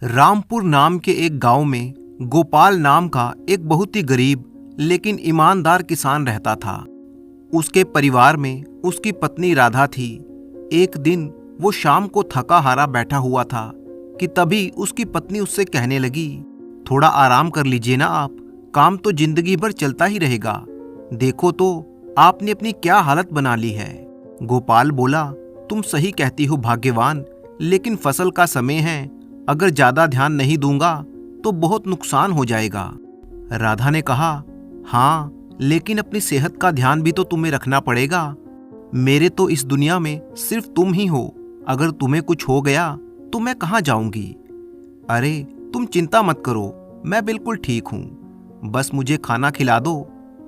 रामपुर नाम के एक गांव में गोपाल नाम का एक बहुत ही गरीब लेकिन ईमानदार किसान रहता था। उसके परिवार में उसकी पत्नी राधा थी। एक दिन वो शाम को थका हारा बैठा हुआ था कि तभी उसकी पत्नी उससे कहने लगी, थोड़ा आराम कर लीजिए ना आप, काम तो जिंदगी भर चलता ही रहेगा। देखो तो आपने अपनी क्या हालत बना ली है। गोपाल बोला, तुम सही कहती हो भाग्यवान, लेकिन फसल का समय है, अगर ज्यादा ध्यान नहीं दूंगा तो बहुत नुकसान हो जाएगा। राधा ने कहा, हाँ, लेकिन अपनी सेहत का ध्यान भी तो तुम्हें रखना पड़ेगा। मेरे तो इस दुनिया में सिर्फ तुम ही हो, अगर तुम्हें कुछ हो गया तो मैं कहाँ जाऊंगी। अरे तुम चिंता मत करो, मैं बिल्कुल ठीक हूँ, बस मुझे खाना खिला दो,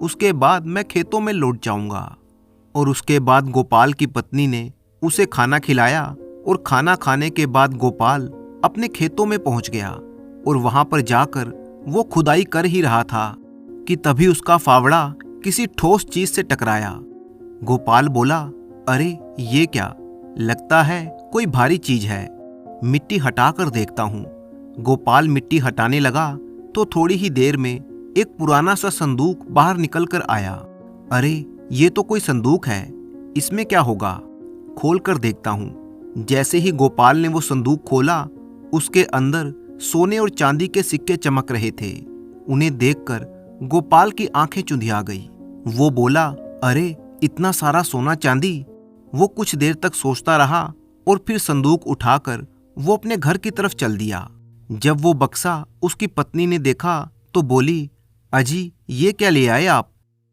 उसके बाद मैं खेतों में लौट जाऊंगा। और उसके बाद गोपाल की पत्नी ने उसे खाना खिलाया और खाना खाने के बाद गोपाल अपने खेतों में पहुंच गया और वहां पर जाकर वो खुदाई कर ही रहा था कि तभी उसका फावड़ा किसी ठोस चीज से टकराया। गोपाल बोला, अरे ये क्या, लगता है कोई भारी चीज है, मिट्टी हटाकर देखता हूँ। गोपाल मिट्टी हटाने लगा तो थोड़ी ही देर में एक पुराना सा संदूक बाहर निकल कर आया। अरे ये तो कोई संदूक है, इसमें क्या होगा, खोल कर देखता हूँ। जैसे ही गोपाल ने वो संदूक खोला, उसके अंदर सोने और चांदी के सिक्के चमक रहे थे। उन्हें देखकर गोपाल की आंखें चुंधिया गई। वो बोला, अरे इतना सारा सोना चांदी। वो कुछ देर तक सोचता रहा और फिर संदूक उठाकर वो अपने घर की तरफ चल दिया। जब वो बक्सा उसकी पत्नी ने देखा तो बोली, अजी ये क्या ले आए आप,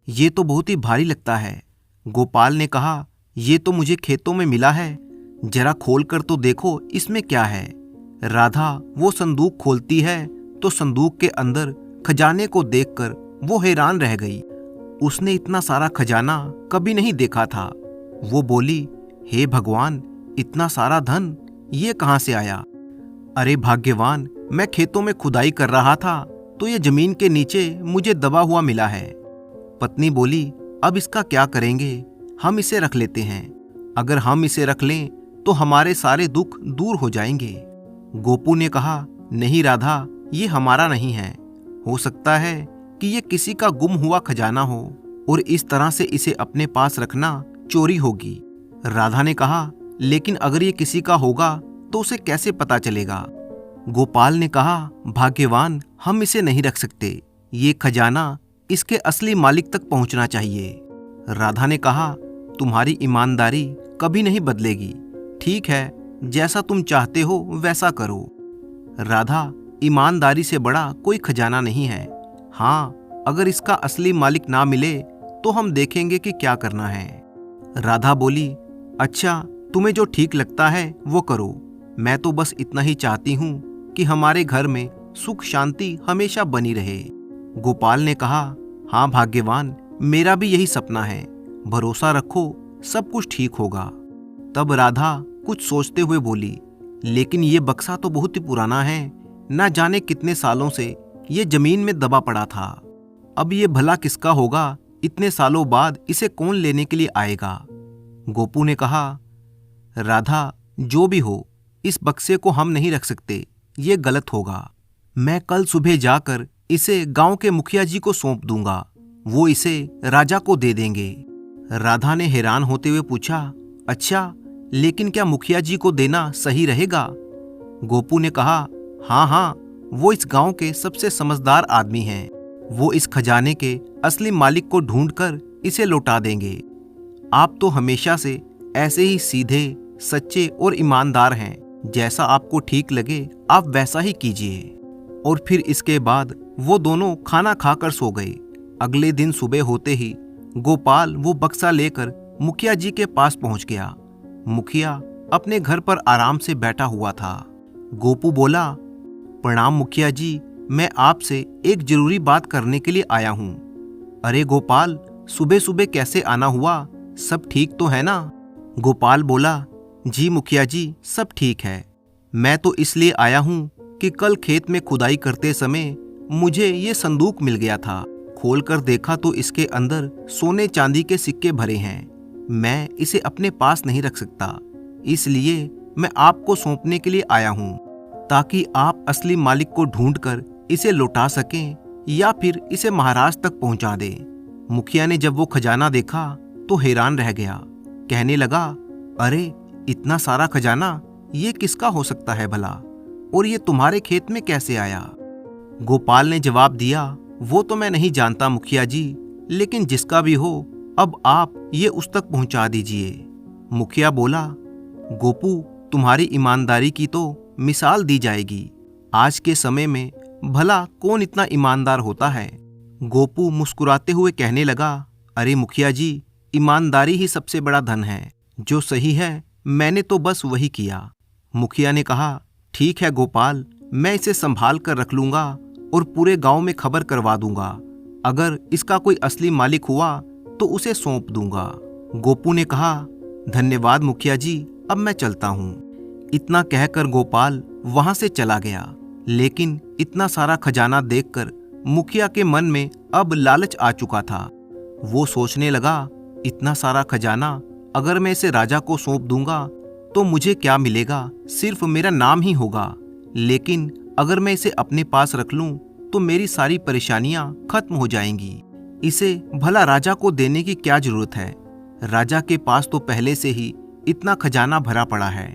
ये तो बहुत ही भारी लगता है। गोपाल ने कहा, ये तो मुझे खेतों में मिला है, जरा खोल कर तो देखो इसमें क्या है। राधा वो संदूक खोलती है तो संदूक के अंदर खजाने को देखकर वो हैरान रह गई। उसने इतना सारा खजाना कभी नहीं देखा था। वो बोली, हे भगवान, इतना सारा धन ये कहाँ से आया। अरे भाग्यवान, मैं खेतों में खुदाई कर रहा था तो ये जमीन के नीचे मुझे दबा हुआ मिला है। पत्नी बोली, अब इसका क्या करेंगे, हम इसे रख लेते हैं, अगर हम इसे रख लें तो हमारे सारे दुख दूर हो जाएंगे। गोपू ने कहा, नहीं राधा, ये हमारा नहीं है, हो सकता है कि ये किसी का गुम हुआ खजाना हो और इस तरह से इसे अपने पास रखना चोरी होगी। राधा ने कहा, लेकिन अगर ये किसी का होगा तो उसे कैसे पता चलेगा। गोपाल ने कहा, भाग्यवान, हम इसे नहीं रख सकते, ये खजाना इसके असली मालिक तक पहुंचना चाहिए। राधा ने कहा, तुम्हारी ईमानदारी कभी नहीं बदलेगी, ठीक है, जैसा तुम चाहते हो वैसा करो। राधा, ईमानदारी से बड़ा कोई खजाना नहीं है। हाँ, अगर इसका असली मालिक ना मिले तो हम देखेंगे कि क्या करना है। राधा बोली, अच्छा, तुम्हें जो ठीक लगता है वो करो, मैं तो बस इतना ही चाहती हूँ कि हमारे घर में सुख शांति हमेशा बनी रहे। गोपाल ने कहा, हाँ भाग्यवान, मेरा भी यही सपना है, भरोसा रखो, सब कुछ ठीक होगा। तब राधा कुछ सोचते हुए बोली, लेकिन ये बक्सा तो बहुत ही पुराना है, ना जाने कितने सालों से ये जमीन में दबा पड़ा था, अब ये भला किसका होगा, इतने सालों बाद इसे कौन लेने के लिए आएगा। गोपू ने कहा, राधा, जो भी हो, इस बक्से को हम नहीं रख सकते, ये गलत होगा। मैं कल सुबह जाकर इसे गांव के मुखिया जी को सौंप दूंगा, वो इसे राजा को दे देंगे। राधा ने हैरान होते हुए पूछा, अच्छा, लेकिन क्या मुखिया जी को देना सही रहेगा। गोपू ने कहा, हाँ हाँ, वो इस गांव के सबसे समझदार आदमी हैं, वो इस खजाने के असली मालिक को ढूंढकर इसे लौटा देंगे। आप तो हमेशा से ऐसे ही सीधे, सच्चे और ईमानदार हैं, जैसा आपको ठीक लगे आप वैसा ही कीजिए। और फिर इसके बाद वो दोनों खाना खाकर सो गए। अगले दिन सुबह होते ही गोपाल वो बक्सा लेकर मुखिया जी के पास पहुंच गया। मुखिया अपने घर पर आराम से बैठा हुआ था। गोपू बोला, प्रणाम मुखिया जी, मैं आपसे एक जरूरी बात करने के लिए आया हूँ। अरे गोपाल, सुबह सुबह कैसे आना हुआ, सब ठीक तो है ना। गोपाल बोला, जी मुखिया जी, सब ठीक है, मैं तो इसलिए आया हूँ कि कल खेत में खुदाई करते समय मुझे ये संदूक मिल गया था। खोलकर देखा तो इसके अंदर सोने चांदी के सिक्के भरे हैं। मैं इसे अपने पास नहीं रख सकता, इसलिए मैं आपको सौंपने के लिए आया हूँ। ताकि आप असली मालिक को ढूंढकर इसे लौटा सकें या फिर इसे महाराज तक पहुंचा दें। मुखिया ने जब वो खजाना देखा तो हैरान रह गया। कहने लगा, अरे इतना सारा खजाना, ये किसका हो सकता है भला, और ये तुम्हारे खेत में कैसे आया? गोपाल ने जवाब दिया, वो तो मैं नहीं जानता मुखिया जी, लेकिन जिसका भी हो अब आप ये उस तक पहुंचा दीजिए। मुखिया बोला, गोपू, तुम्हारी ईमानदारी की तो मिसाल दी जाएगी। आज के समय में भला कौन इतना ईमानदार होता है? गोपू मुस्कुराते हुए कहने लगा, अरे मुखिया जी, ईमानदारी ही सबसे बड़ा धन है। जो सही है मैंने तो बस वही किया। मुखिया ने कहा, ठीक है गोपाल, मैं इसे संभाल कर रख लूंगा और पूरे गांव में खबर करवा दूंगा। अगर इसका कोई असली मालिक हुआ तो उसे सौंप दूंगा। गोपू ने कहा, धन्यवाद मुखिया जी, अब मैं चलता हूँ। इतना कहकर गोपाल वहां से चला गया। लेकिन इतना सारा खजाना देखकर मुखिया के मन में अब लालच आ चुका था। वो सोचने लगा, इतना सारा खजाना अगर मैं इसे राजा को सौंप दूंगा तो मुझे क्या मिलेगा? सिर्फ मेरा नाम ही होगा। लेकिन अगर मैं इसे अपने पास रख लूं तो मेरी सारी परेशानियां खत्म हो जाएंगी। इसे भला राजा को देने की क्या जरूरत है? राजा के पास तो पहले से ही इतना खजाना भरा पड़ा है,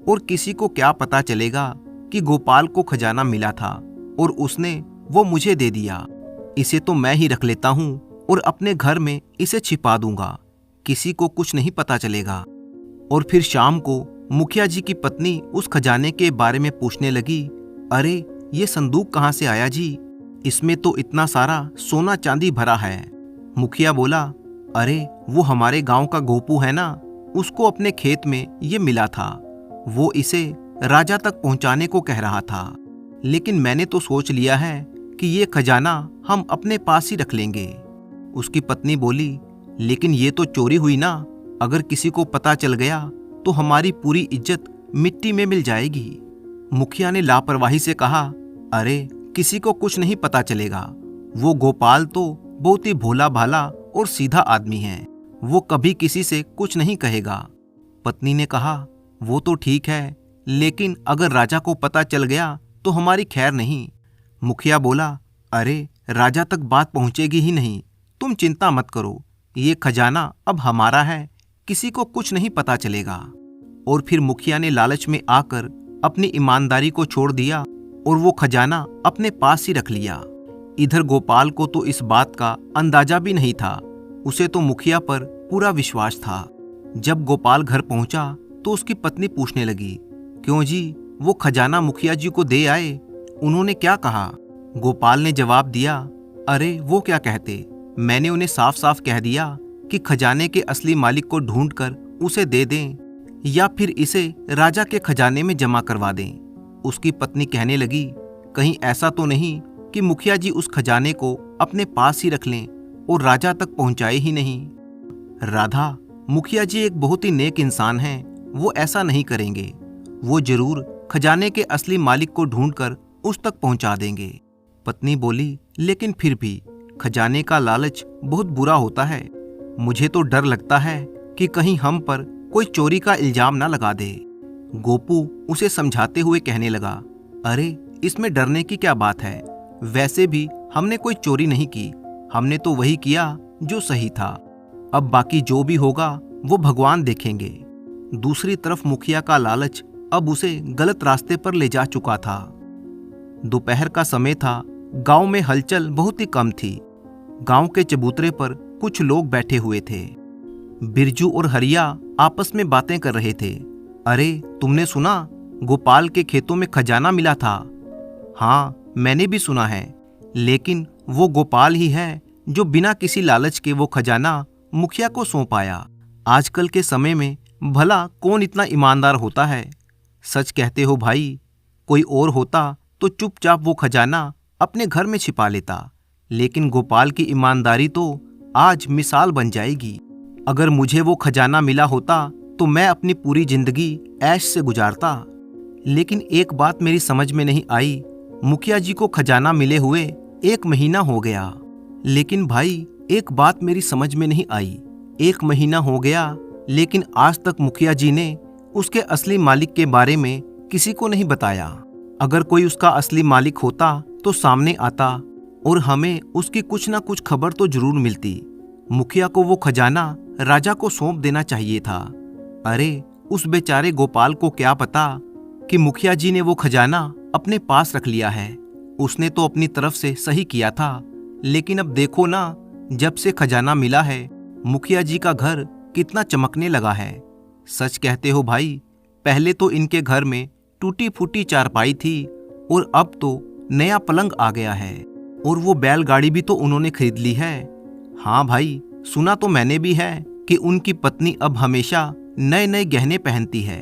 और किसी को क्या पता चलेगा कि गोपाल को खजाना मिला था और उसने वो मुझे दे दिया। इसे तो मैं ही रख लेता हूँ और अपने घर में इसे छिपा दूंगा, किसी को कुछ नहीं पता चलेगा। और फिर शाम को मुखिया जी की पत्नी उस खजाने के बारे में पूछने लगी, अरे ये संदूक कहाँ से आया जी? इसमें तो इतना सारा सोना चांदी भरा है। मुखिया बोला, अरे वो हमारे गांव का गोपू है ना, उसको अपने खेत में ये मिला था। वो इसे राजा तक पहुंचाने को कह रहा था, लेकिन मैंने तो सोच लिया है कि ये खजाना हम अपने पास ही रख लेंगे। उसकी पत्नी बोली, लेकिन ये तो चोरी हुई ना, अगर किसी को पता चल गया तो हमारी पूरी इज्जत मिट्टी में मिल जाएगी। मुखिया ने लापरवाही से कहा, अरे किसी को कुछ नहीं पता चलेगा। वो गोपाल तो बहुत ही भोला भाला और सीधा आदमी है, वो कभी किसी से कुछ नहीं कहेगा। पत्नी ने कहा, वो तो ठीक है, लेकिन अगर राजा को पता चल गया तो हमारी खैर नहीं। मुखिया बोला, अरे राजा तक बात पहुंचेगी ही नहीं, तुम चिंता मत करो, ये खजाना अब हमारा है, किसी को कुछ नहीं पता चलेगा। और फिर मुखिया ने लालच में आकर अपनी ईमानदारी को छोड़ दिया और वो खजाना अपने पास ही रख लिया। इधर गोपाल को तो इस बात का अंदाजा भी नहीं था, उसे तो मुखिया पर पूरा विश्वास था। जब गोपाल घर पहुंचा तो उसकी पत्नी पूछने लगी, क्यों जी, वो खजाना मुखिया जी को दे आए? उन्होंने क्या कहा? गोपाल ने जवाब दिया, अरे वो क्या कहते, मैंने उन्हें साफ साफ कह दिया कि खजाने के असली मालिक को ढूंढकर उसे दे दें या फिर इसे राजा के खजाने में जमा करवा दें। उसकी पत्नी कहने लगी, कहीं ऐसा तो नहीं कि मुखिया जी उस खजाने को अपने पास ही रख लें और राजा तक पहुंचाए ही नहीं। राधा, मुखिया जी एक बहुत ही नेक इंसान हैं, वो ऐसा नहीं करेंगे। वो जरूर खजाने के असली मालिक को ढूंढकर उस तक पहुंचा देंगे। पत्नी बोली, लेकिन फिर भी खजाने का लालच बहुत बुरा होता है। मुझे तो डर लगता है कि कहीं हम पर कोई चोरी का इल्जाम ना लगा दे। गोपू उसे समझाते हुए कहने लगा, अरे इसमें डरने की क्या बात है, वैसे भी हमने कोई चोरी नहीं की, हमने तो वही किया जो सही था। अब बाकी जो भी होगा वो भगवान देखेंगे। दूसरी तरफ मुखिया का लालच अब उसे गलत रास्ते पर ले जा चुका था। दोपहर का समय था, गांव में हलचल बहुत ही कम थी। गांव के चबूतरे पर कुछ लोग बैठे हुए थे। बिरजू और हरिया आपस में बातें कर रहे थे। अरे तुमने सुना, गोपाल के खेतों में खजाना मिला था? हाँ, मैंने भी सुना है, लेकिन वो गोपाल ही है जो बिना किसी लालच के वो खजाना मुखिया को सौंप आया। आजकल के समय में भला कौन इतना ईमानदार होता है? सच कहते हो भाई, कोई और होता तो चुपचाप वो खजाना अपने घर में छिपा लेता, लेकिन गोपाल की ईमानदारी तो आज मिसाल बन जाएगी। अगर मुझे वो खजाना मिला होता तो मैं अपनी पूरी जिंदगी ऐश से गुजारता। लेकिन एक बात मेरी समझ में नहीं आई, मुखिया जी को खजाना मिले हुए 1 महीना हो गया, लेकिन भाई एक बात मेरी समझ में नहीं आई, 1 महीना हो गया लेकिन आज तक मुखिया जी ने उसके असली मालिक के बारे में किसी को नहीं बताया। अगर कोई उसका असली मालिक होता तो सामने आता और हमें उसकी कुछ ना कुछ खबर तो जरूर मिलती। मुखिया को वो खजाना राजा को सौंप देना चाहिए था। अरे उस बेचारे गोपाल को क्या पता कि मुखिया जी ने वो खजाना अपने पास रख लिया है। उसने तो अपनी तरफ से सही किया था, लेकिन अब देखो ना, जब से खजाना मिला है मुखिया जी का घर कितना चमकने लगा है। सच कहते हो भाई, पहले तो इनके घर में टूटी फूटी चारपाई थी और अब तो नया पलंग आ गया है, और वो बैलगाड़ी भी तो उन्होंने खरीद ली है। हाँ भाई, सुना तो मैंने भी है कि उनकी पत्नी अब हमेशा नए नए गहने पहनती है।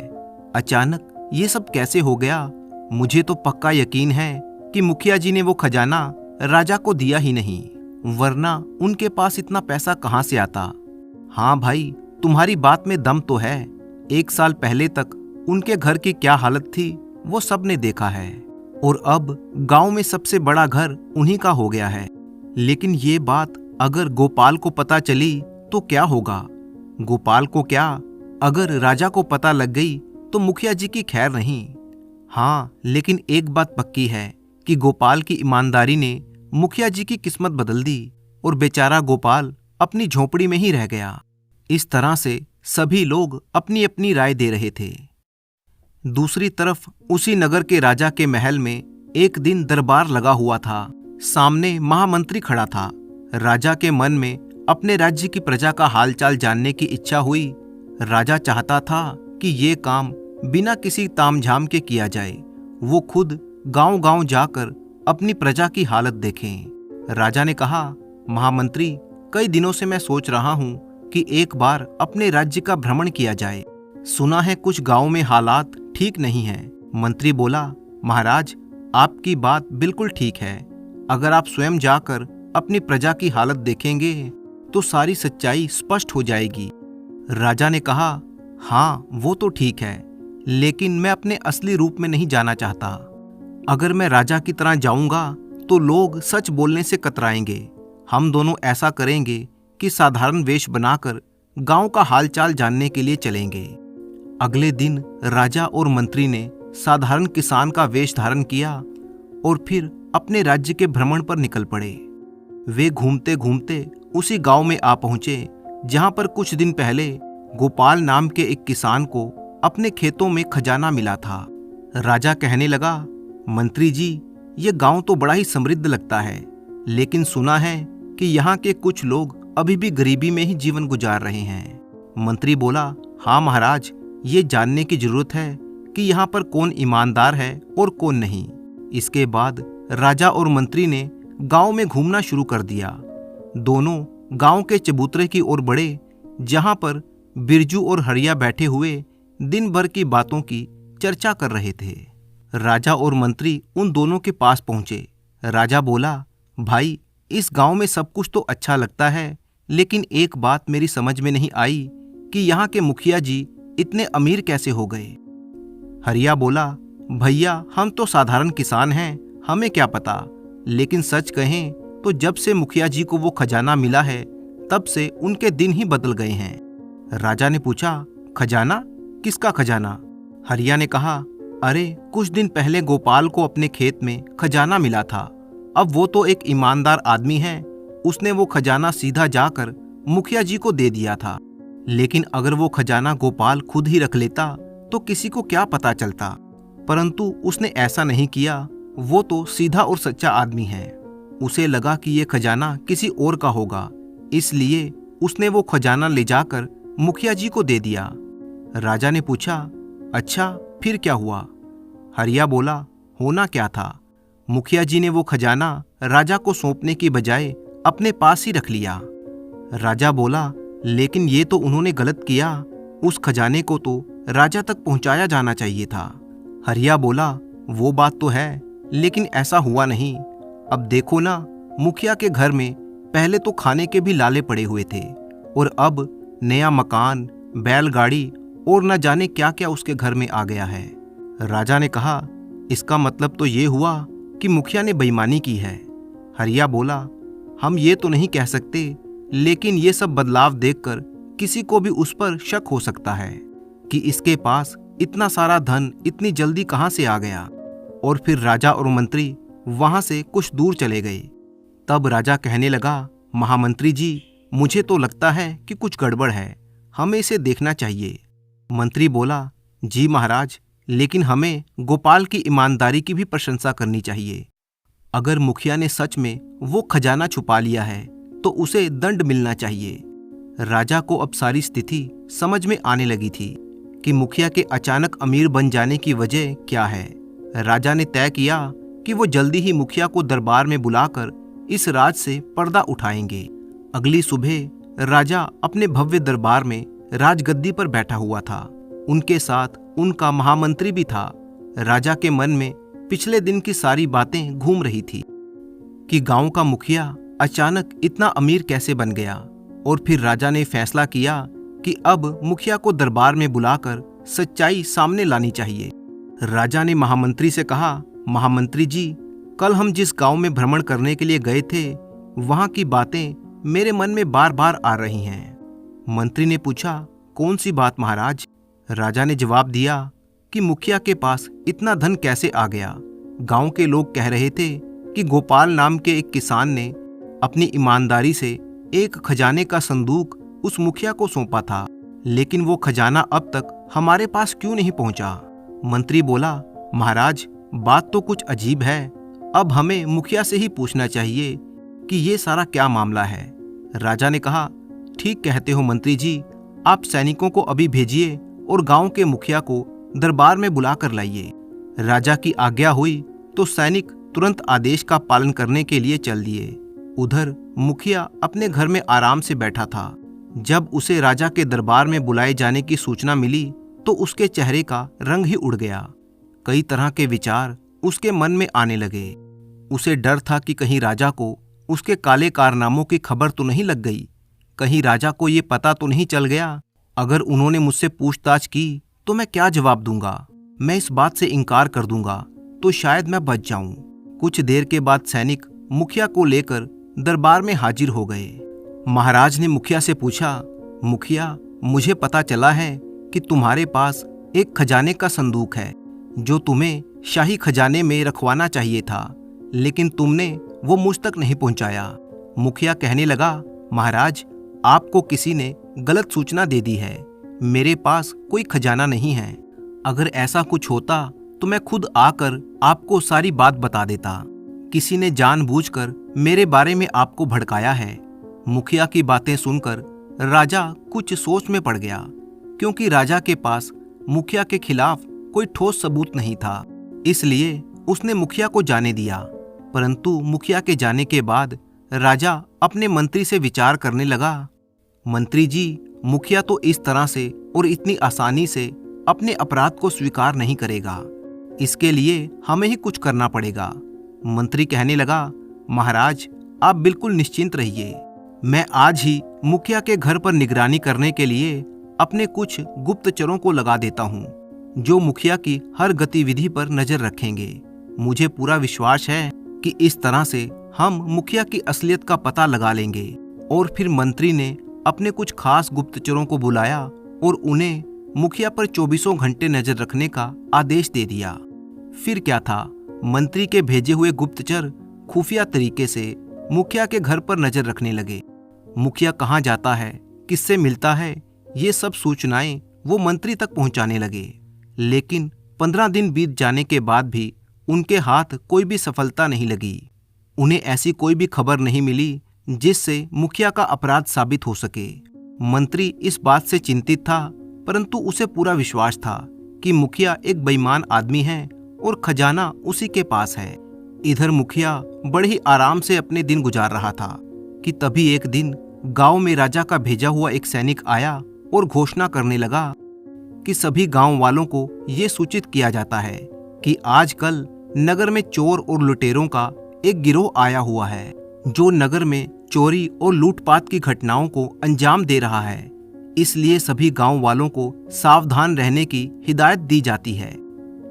अचानक ये सब कैसे हो गया? मुझे तो पक्का यकीन है कि मुखिया जी ने वो खजाना राजा को दिया ही नहीं, वरना उनके पास इतना पैसा कहाँ से आता। हाँ भाई, तुम्हारी बात में दम तो है। 1 साल पहले तक उनके घर की क्या हालत थी वो सबने देखा है, और अब गांव में सबसे बड़ा घर उन्हीं का हो गया है। लेकिन ये बात अगर गोपाल को पता चली तो क्या होगा? गोपाल को क्या, अगर राजा को पता लग गई तो मुखिया जी की खैर नहीं। हाँ, लेकिन एक बात पक्की है कि गोपाल की ईमानदारी ने मुखिया जी की किस्मत बदल दी और बेचारा गोपाल अपनी झोपड़ी में ही रह गया। इस तरह से सभी लोग अपनी अपनी राय दे रहे थे। दूसरी तरफ उसी नगर के राजा के महल में एक दिन दरबार लगा हुआ था। सामने महामंत्री खड़ा था। राजा के मन में अपने राज्य की प्रजा का हालचाल जानने की इच्छा हुई। राजा चाहता था कि ये काम बिना किसी तामझाम के किया जाए। वो खुद गांव-गांव जाकर अपनी प्रजा की हालत देखें। राजा ने कहा, महामंत्री, कई दिनों से मैं सोच रहा हूं कि एक बार अपने राज्य का भ्रमण किया जाए। सुना है कुछ गांव में हालात ठीक नहीं है। मंत्री बोला, महाराज, आपकी बात बिल्कुल ठीक है। अगर आप स्वयं जाकर अपनी प्रजा की हालत देखेंगे तो सारी सच्चाई स्पष्ट हो जाएगी। राजा ने कहा, हाँ वो तो ठीक है, लेकिन मैं अपने असली रूप में नहीं जाना चाहता। अगर मैं राजा की तरह जाऊंगा तो लोग सच बोलने से कतराएंगे। हम दोनों ऐसा करेंगे कि साधारण वेश बनाकर गांव का हालचाल जानने के लिए चलेंगे। अगले दिन राजा और मंत्री ने साधारण किसान का वेश धारण किया और फिर अपने राज्य के भ्रमण पर निकल पड़े। वे घूमते घूमते उसी गांव में आ पहुंचे जहां पर कुछ दिन पहले गोपाल नाम के एक किसान को अपने खेतों में खजाना मिला था। राजा कहने लगा, मंत्री जी, ये गांव तो बड़ा ही समृद्ध लगता है, लेकिन सुना है कि यहाँ के कुछ लोग अभी भी गरीबी में ही जीवन गुजार रहे हैं। मंत्री बोला, हाँ महाराज, ये जानने की जरूरत है कि यहाँ पर कौन ईमानदार है और कौन नहीं। इसके बाद राजा और मंत्री ने गांव में घूमना शुरू कर दिया। दोनों गांव के चबूतरे की ओर बढ़े, जहां पर बिरजू और हरिया बैठे हुए दिन भर की बातों की चर्चा कर रहे थे। राजा और मंत्री उन दोनों के पास पहुंचे। राजा बोला, भाई, इस गांव में सब कुछ तो अच्छा लगता है, लेकिन एक बात मेरी समझ में नहीं आई कि यहाँ के मुखिया जी इतने अमीर कैसे हो गए। हरिया बोला, भैया, हम तो साधारण किसान हैं, हमें क्या पता, लेकिन सच कहें तो जब से मुखिया जी को वो खजाना मिला है तब से उनके दिन ही बदल गए हैं। राजा ने पूछा, खजाना? किसका खजाना? हरिया ने कहा, अरे कुछ दिन पहले गोपाल को अपने खेत में खजाना मिला था। अब वो तो एक ईमानदार आदमी है, उसने वो खजाना सीधा जाकर मुखिया जी को दे दिया था। लेकिन अगर वो खजाना गोपाल खुद ही रख लेता तो किसी को क्या पता चलता, परंतु उसने ऐसा नहीं किया। वो तो सीधा और सच्चा आदमी है। उसे लगा कि ये खजाना किसी और का होगा, इसलिए उसने वो खजाना ले जाकर मुखिया जी को दे दिया। राजा ने पूछा, अच्छा फिर क्या हुआ? हरिया बोला, होना क्या था, मुखिया जी ने वो खजाना राजा को सौंपने की बजाय अपने पास ही रख लिया। राजा बोला, लेकिन ये तो उन्होंने गलत किया, उस खजाने को तो राजा तक पहुंचाया जाना चाहिए था। हरिया बोला, वो बात तो है, लेकिन ऐसा हुआ नहीं। अब देखो ना, मुखिया के घर में पहले तो खाने के भी लाले पड़े हुए थे, और अब नया मकान, बैलगाड़ी और न जाने क्या क्या उसके घर में आ गया है। राजा ने कहा, इसका मतलब तो ये हुआ कि मुखिया ने बेईमानी की है। हरिया बोला, हम ये तो नहीं कह सकते, लेकिन ये सब बदलाव देखकर किसी को भी उस पर शक हो सकता है कि इसके पास इतना सारा धन इतनी जल्दी कहाँ से आ गया। और फिर राजा और मंत्री वहां से कुछ दूर चले गए। तब राजा कहने लगा, महामंत्री जी, मुझे तो लगता है कि कुछ गड़बड़ है, हमें इसे देखना चाहिए। मंत्री बोला, जी महाराज, लेकिन हमें गोपाल की ईमानदारी की भी प्रशंसा करनी चाहिए। अगर मुखिया ने सच में वो खजाना छुपा लिया है तो उसे दंड मिलना चाहिए। राजा को अब सारी स्थिति समझ में आने लगी थी कि मुखिया के अचानक अमीर बन जाने की वजह क्या है। राजा ने तय किया कि वो जल्दी ही मुखिया को दरबार में बुलाकर इस राज से पर्दा उठाएंगे। अगली सुबह राजा अपने भव्य दरबार में राजगद्दी पर बैठा हुआ था। उनके साथ उनका महामंत्री भी था। राजा के मन में पिछले दिन की सारी बातें घूम रही थी कि गांव का मुखिया अचानक इतना अमीर कैसे बन गया। और फिर राजा ने फैसला किया कि अब मुखिया को दरबार में बुलाकर सच्चाई सामने लानी चाहिए। राजा ने महामंत्री से कहा, महामंत्री जी, कल हम जिस गांव में भ्रमण करने के लिए गए थे वहां की बातें मेरे मन में बार बार आ रही हैं। मंत्री ने पूछा, कौन सी बात महाराज? राजा ने जवाब दिया कि मुखिया के पास इतना धन कैसे आ गया। गांव के लोग कह रहे थे कि गोपाल नाम के एक किसान ने अपनी ईमानदारी से एक खजाने का संदूक उस मुखिया को सौंपा था, लेकिन वो खजाना अब तक हमारे पास क्यों नहीं पहुंचा? मंत्री बोला, महाराज, बात तो कुछ अजीब है। अब हमें मुखिया से ही पूछना चाहिए कि ये सारा क्या मामला है। राजा ने कहा, ठीक कहते हो मंत्री जी, आप सैनिकों को अभी भेजिए और गांव के मुखिया को दरबार में बुला कर लाइए। राजा की आज्ञा हुई तो सैनिक तुरंत आदेश का पालन करने के लिए चल दिए। उधर मुखिया अपने घर में आराम से बैठा था। जब उसे राजा के दरबार में बुलाए जाने की सूचना मिली तो उसके चेहरे का रंग ही उड़ गया। कई तरह के विचार उसके मन में आने लगे। उसे डर था कि कहीं राजा को उसके काले कारनामों की खबर तो नहीं लग गई, कहीं राजा को ये पता तो नहीं चल गया। अगर उन्होंने मुझसे पूछताछ की तो मैं क्या जवाब दूंगा? मैं इस बात से इनकार कर दूंगा तो शायद मैं बच जाऊं। कुछ देर के बाद सैनिक मुखिया को लेकर दरबार में हाजिर हो गए। महाराज ने मुखिया से पूछा, मुखिया, मुझे पता चला है कि तुम्हारे पास एक खजाने का संदूक है जो तुम्हें शाही खजाने में रखवाना चाहिए था, लेकिन तुमने वो मुझ तक नहीं पहुंचाया। मुखिया कहने लगा, महाराज, आपको किसी ने गलत सूचना दे दी है। मेरे पास कोई खजाना नहीं है। अगर ऐसा कुछ होता तो मैं खुद आकर आपको सारी बात बता देता। किसी ने जानबूझकर मेरे बारे में आपको भड़काया है। मुखिया की बातें सुनकर राजा कुछ सोच में पड़ गया, क्योंकि राजा के पास मुखिया के खिलाफ कोई ठोस सबूत नहीं था। इसलिए उसने मुखिया को जाने दिया। परंतु मुखिया के जाने के बाद राजा अपने मंत्री से विचार करने लगा, मंत्री जी, मुखिया तो इस तरह से और इतनी आसानी से अपने अपराध को स्वीकार नहीं करेगा। इसके लिए हमें ही कुछ करना पड़ेगा। मंत्री कहने लगा, महाराज, आप बिल्कुल निश्चिंत रहिए। मैं आज ही मुखिया के घर पर निगरानी करने के लिए अपने कुछ गुप्तचरों को लगा देता हूँ, जो मुखिया की हर गतिविधि पर नजर रखेंगे। मुझे पूरा विश्वास है कि इस तरह से हम मुखिया की असलियत का पता लगा लेंगे। और फिर मंत्री ने अपने कुछ खास गुप्तचरों को बुलाया और उन्हें मुखिया पर 24 घंटे नजर रखने का आदेश दे दिया। फिर क्या था, मंत्री के भेजे हुए गुप्तचर खुफिया तरीके से मुखिया के घर पर नजर रखने लगे। मुखिया कहाँ जाता है, किससे मिलता है, ये सब सूचनाएं वो मंत्री तक पहुंचाने लगे। लेकिन 15 दिन बीत जाने के बाद भी उनके हाथ कोई भी सफलता नहीं लगी। उन्हें ऐसी कोई भी खबर नहीं मिली जिससे मुखिया का अपराध साबित हो सके। मंत्री इस बात से चिंतित था, परंतु उसे पूरा विश्वास था कि मुखिया एक बेईमान आदमी है और खजाना उसी के पास है। इधर मुखिया बड़े ही आराम से अपने दिन गुजार रहा था कि तभी एक दिन गांव में राजा का भेजा हुआ एक सैनिक आया और घोषणा करने लगा कि सभी गांव वालों को ये सूचित किया जाता है कि आजकल नगर में चोर और लुटेरों का एक गिरोह आया हुआ है, जो नगर में चोरी और लूटपाट की घटनाओं को अंजाम दे रहा है। इसलिए सभी गांव वालों को सावधान रहने की हिदायत दी जाती है।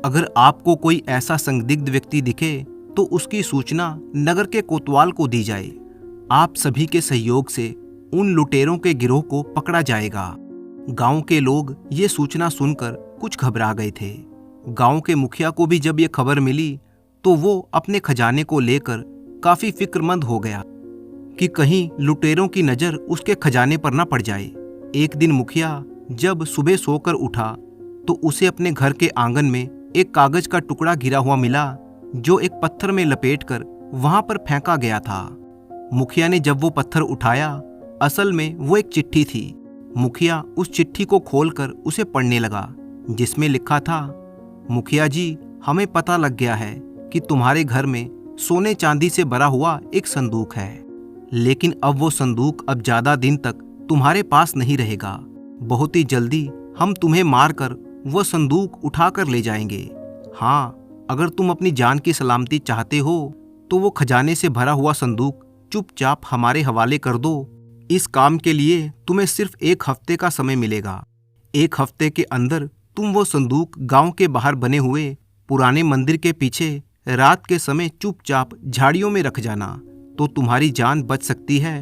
अगर आपको कोई ऐसा संदिग्ध व्यक्ति दिखे तो उसकी सूचना नगर के कोतवाल को दी जाए। आप सभी के सहयोग से उन लुटेरों के गिरोह को पकड़ा जाएगा। गांव के लोग ये सूचना सुनकर कुछ घबरा गए थे। गांव के मुखिया को भी जब ये खबर मिली तो वो अपने खजाने को लेकर काफी फिक्रमंद हो गया कि कहीं लुटेरों की नजर उसके खजाने पर न पड़ जाए। एक दिन मुखिया जब सुबह सोकर उठा तो उसे अपने घर के आंगन में एक कागज का टुकड़ा गिरा हुआ मिला, जो एक पत्थर में लपेटकर वहां पर फेंका गया था। मुखिया ने जब वो पत्थर उठाया, असल में वो एक चिट्ठी थी। मुखिया उस चिट्ठी को खोलकर उसे पढ़ने लगा, जिसमें लिखा था, मुखिया जी, हमें पता लग गया है कि तुम्हारे घर में सोने चांदी से भरा हुआ एक संदूक है, लेकिन अब वो संदूक अब ज्यादा दिन तक तुम्हारे पास नहीं रहेगा। बहुत ही जल्दी हम तुम्हें मारकर वो संदूक उठाकर ले जाएंगे। हाँ, अगर तुम अपनी जान की सलामती चाहते हो तो वो खजाने से भरा हुआ संदूक चुपचाप हमारे हवाले कर दो। इस काम के लिए तुम्हें सिर्फ 1 हफ्ते का समय मिलेगा। 1 हफ्ते के अंदर तुम वो संदूक गांव के बाहर बने हुए पुराने मंदिर के पीछे रात के समय चुपचाप झाड़ियों में रख जाना, तो तुम्हारी जान बच सकती है।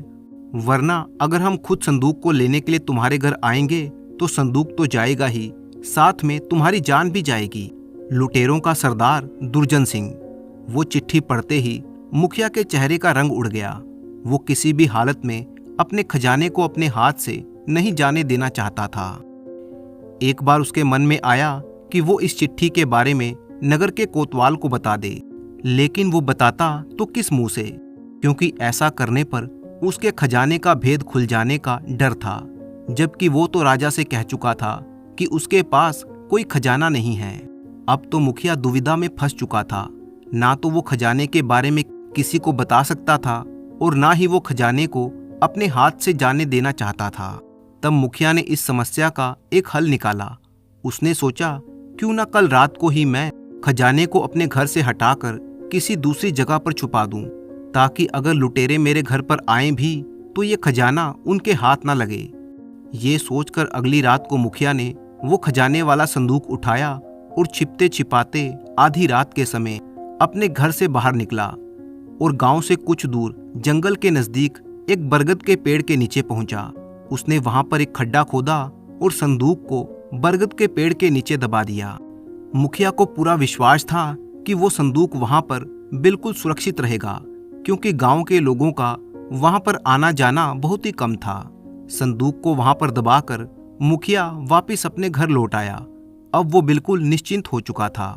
वरना अगर हम खुद संदूक को लेने के लिए तुम्हारे घर आएंगे तो संदूक तो जाएगा ही, साथ में तुम्हारी जान भी जाएगी। लुटेरों का सरदार दुर्जन सिंह। वो चिट्ठी पढ़ते ही मुखिया के चेहरे का रंग उड़ गया। वो किसी भी हालत में अपने खजाने को अपने हाथ से नहीं जाने देना चाहता था। एक बार उसके मन में आया कि वो इस चिट्ठी के बारे में नगर के कोतवाल को बता दे, लेकिन वो बताता तो किस मुंह से, क्योंकि ऐसा करने पर उसके खजाने का भेद खुल जाने का डर था, जबकि वो तो राजा से कह चुका था कि उसके पास कोई खजाना नहीं है। अब तो मुखिया दुविधा में फंस चुका था। ना तो वो खजाने के बारे में किसी को बता सकता था और ना ही वो खजाने को अपने हाथ से जाने देना चाहता था। तब मुखिया ने इस समस्या का एक हल निकाला। उसने सोचा, क्यों ना कल रात को ही मैं खजाने को अपने घर से हटाकर किसी दूसरी जगह पर छुपा दूं, ताकि अगर लुटेरे मेरे घर पर आए भी तो ये खजाना उनके हाथ ना लगे। ये सोचकर अगली रात को मुखिया ने वो खजाने वाला संदूक उठाया और छिपते छिपाते आधी रात के समय अपने घर से बाहर निकला और गांव से कुछ दूर जंगल के नजदीक एक बरगद के पेड़ के नीचे पहुंचा। उसने वहां पर एक खड्डा खोदा और संदूक को बरगद के पेड़ के नीचे दबा दिया। मुखिया को पूरा विश्वास था कि वो संदूक वहां पर बिल्कुल सुरक्षित रहेगा, क्योंकि गांव के लोगों का वहां पर आना जाना बहुत ही कम था। संदूक को वहां पर दबाकर मुखिया वापस अपने घर लौट आया। अब वो बिल्कुल निश्चिंत हो चुका था।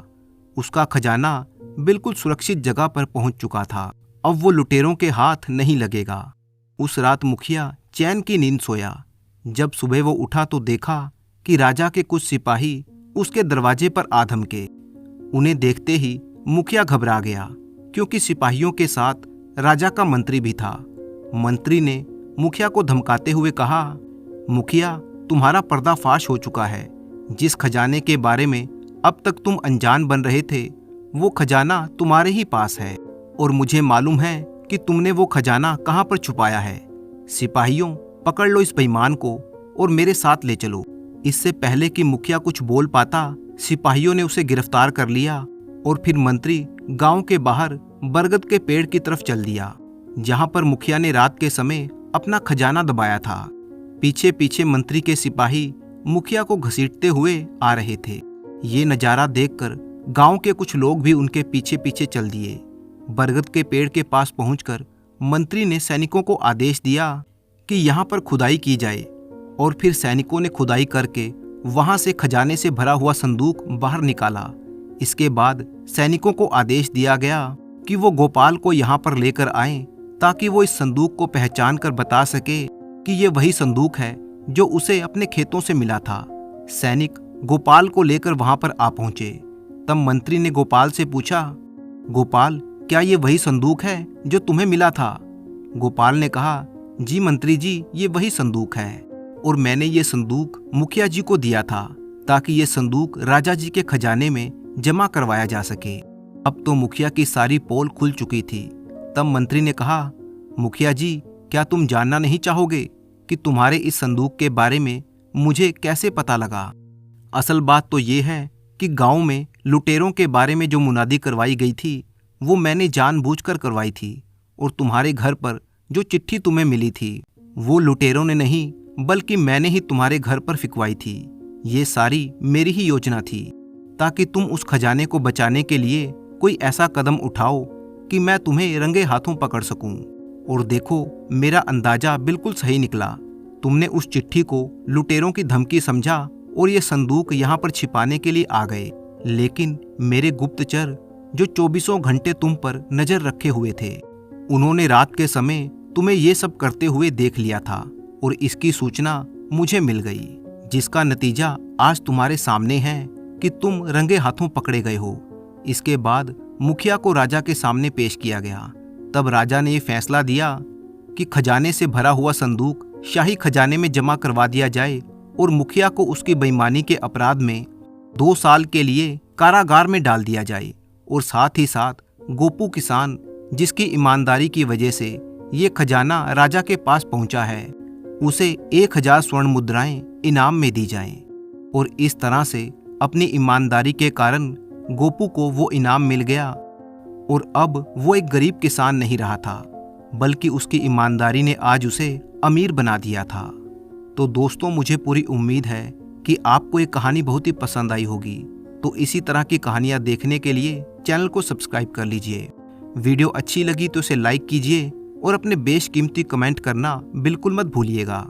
उसका खजाना बिल्कुल सुरक्षित जगह पर पहुंच चुका था। अब वो लुटेरों के हाथ नहीं लगेगा। उस रात मुखिया चैन की नींद सोया। जब सुबह वो उठा तो देखा कि राजा के कुछ सिपाही उसके दरवाजे पर आ धमके। उन्हें देखते ही मुखिया घबरा गया, क्योंकि सिपाहियों के साथ राजा का मंत्री भी था। मंत्री ने मुखिया को धमकाते हुए कहा, मुखिया, तुम्हारा पर्दाफाश हो चुका है। जिस खजाने के बारे में अब तक तुम अनजान बन रहे थे, वो खजाना तुम्हारे ही पास है और मुझे मालूम है कि तुमने वो खजाना कहाँ पर छुपाया है। सिपाहियों, पकड़ लो इस बेईमान को और मेरे साथ ले चलो। इससे पहले कि मुखिया कुछ बोल पाता, सिपाहियों ने उसे गिरफ्तार कर लिया और फिर मंत्री गांव के बाहर बरगद के पेड़ की तरफ चल दिया, जहां पर मुखिया ने रात के समय अपना खजाना दबाया था। पीछे पीछे मंत्री के सिपाही मुखिया को घसीटते हुए आ रहे थे। ये नजारा देखकर गांव के कुछ लोग भी उनके पीछे पीछे चल दिए। बरगद के पेड़ के पास पहुंचकर मंत्री ने सैनिकों को आदेश दिया कि यहाँ पर खुदाई की जाए, और फिर सैनिकों ने खुदाई करके वहां से खजाने से भरा हुआ संदूक बाहर निकाला। इसके बाद सैनिकों को आदेश दिया गया कि वो गोपाल को यहाँ पर लेकर आएं, ताकि वो इस संदूक को पहचान कर बता सके कि ये वही संदूक है जो उसे अपने खेतों से मिला था। सैनिक गोपाल को लेकर वहां पर आ पहुंचे। तब मंत्री ने गोपाल से पूछा, गोपाल, क्या ये वही संदूक है जो तुम्हें मिला था? गोपाल ने कहा, जी मंत्री जी, ये वही संदूक है और मैंने ये संदूक मुखिया जी को दिया था, ताकि ये संदूक राजा जी के खजाने में जमा करवाया जा सके। अब तो मुखिया की सारी पोल खुल चुकी थी। तब मंत्री ने कहा, मुखिया जी, क्या तुम जानना नहीं चाहोगे कि तुम्हारे इस संदूक के बारे में मुझे कैसे पता लगा? असल बात तो ये है कि गांव में लुटेरों के बारे में जो मुनादी करवाई गई थी, वो मैंने जानबूझकर करवाई थी, और तुम्हारे घर पर जो चिट्ठी तुम्हें मिली थी, वो लुटेरों ने नहीं बल्कि मैंने ही तुम्हारे घर पर फिकवाई थी। ये सारी मेरी ही योजना थी, ताकि तुम उस खजाने को बचाने के लिए कोई ऐसा कदम उठाओ कि मैं तुम्हें रंगे हाथों पकड़ सकूं। और देखो, मेरा अंदाजा बिल्कुल सही निकला। तुमने उस चिट्ठी को लुटेरों की धमकी समझा और ये संदूक यहाँ पर छिपाने के लिए आ गए। लेकिन मेरे गुप्तचर जो 24 घंटे तुम पर नजर रखे हुए थे, उन्होंने रात के समय तुम्हें ये सब करते हुए देख लिया था और इसकी सूचना मुझे मिल गई, जिसका नतीजा आज तुम्हारे सामने है कि तुम रंगे हाथों पकड़े गए हो। इसके बाद मुखिया को राजा के सामने पेश किया गया। तब राजा ने यह फैसला दिया कि खजाने से भरा हुआ संदूक शाही खजाने में जमा करवा दिया जाए और मुखिया को उसकी बेईमानी के अपराध में 2 साल के लिए कारागार में डाल दिया जाए। और साथ ही साथ गोपू किसान, जिसकी ईमानदारी की वजह से ये खजाना राजा के पास पहुंचा है, उसे 1000 स्वर्ण मुद्राएं इनाम में दी जाएं। और इस तरह से अपनी ईमानदारी के कारण गोपू को वो इनाम मिल गया और अब वो एक गरीब किसान नहीं रहा था, बल्कि उसकी ईमानदारी ने आज उसे अमीर बना दिया था। तो दोस्तों, मुझे पूरी उम्मीद है कि आपको ये कहानी बहुत ही पसंद आई होगी। तो इसी तरह की कहानियाँ देखने के लिए चैनल को सब्सक्राइब कर लीजिए। वीडियो अच्छी लगी तो इसे लाइक कीजिए और अपने बेशकीमती कमेंट करना बिल्कुल मत भूलिएगा।